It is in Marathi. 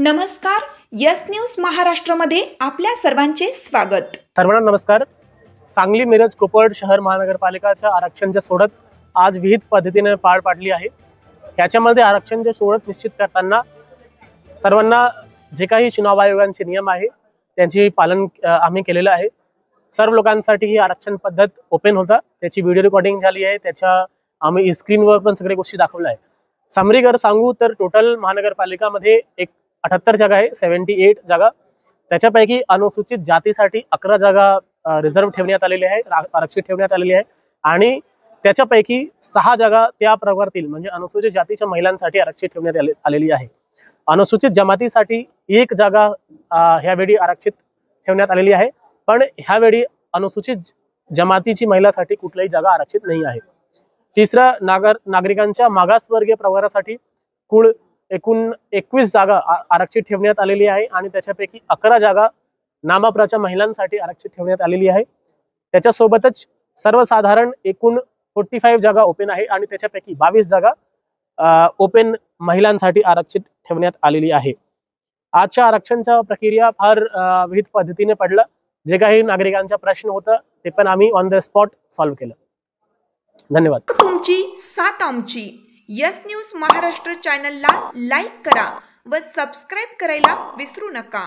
नमस्कार. यस न्यूज महाराष्ट्रामध्ये आपल्या सर्वांचे स्वागत. सर्वांना नमस्कार. सांगली, मिरज, कोपरड शहर महानगरपालिकाच्या आरक्षणच्या सोडत आज विहित पद्धतीने पार पाडली आहे. याच्यामध्ये आरक्षणच्या सोडत निश्चित करताना सर्वांना जे काही चुनाव आयोगाचे नियम आहे त्यांचे पालन आम्ही केलेलं आहे. सर्व लोकांसाठी ही आरक्षण पद्धत ओपन होता, त्याची व्हिडिओ रेकॉर्डिंग झाली आहे. त्याच्या आम्ही स्क्रीनवर पण सगळ्या गोष्टी दाखवल्या आहे. समरीगर सांगू तर टोटल महानगरपालिकामध्ये 78 जागा आहे, 78 जागा. त्याच्यापैकी अनुसूचित जातीसाठी 11 जागा रिझर्व्ह ठेवण्यात आलेल्या आहे, आरक्षित ठेवण्यात आलेली आहे. आणि त्याच्यापैकी 6 जागा त्या प्रवर्गातील म्हणजे अनुसूचित जातीच्या महिलांसाठी आरक्षित ठेवण्यात आलेली आहे. अनुसूचित जमातीसाठी 1 जागा ह्यावेळी आरक्षित ठेवण्यात आलेली आहे, पण ह्यावेळी अनुसूचित जमातीची महिलांसाठी कुठलीही जागा आरक्षित नाही आहे. तिसरा, नागरिकांच्या मागासवर्गीय प्रवर्गासाठी एकूण 21 जागा आरक्षित ठेवण्यात आलेली आहे आणि त्याच्यापैकी 11 जागा नाममात्रच्या महिलांसाठी आरक्षित ठेवण्यात आलेली आहे. त्याच्यासोबतच सर्वसाधारण एकूण 45 जागा ओपन आहे आणि त्याच्यापैकी 22 जागा ओपन महिलांसाठी आरक्षित ठेवण्यात आलेली आहे. आजच्या आरक्षणच्या प्रक्रिया फार विविध पद्धतीने पडलं. जे काही नागरिकांचा प्रश्न होता ते पण आम्ही ऑन द स्पॉट सॉल्व्ह केलं. धन्यवाद. तुमची साथ आमची. यस न्यूज महाराष्ट्र चॅनलला लाईक करा व सबस्क्राईब करायला विसरू नका.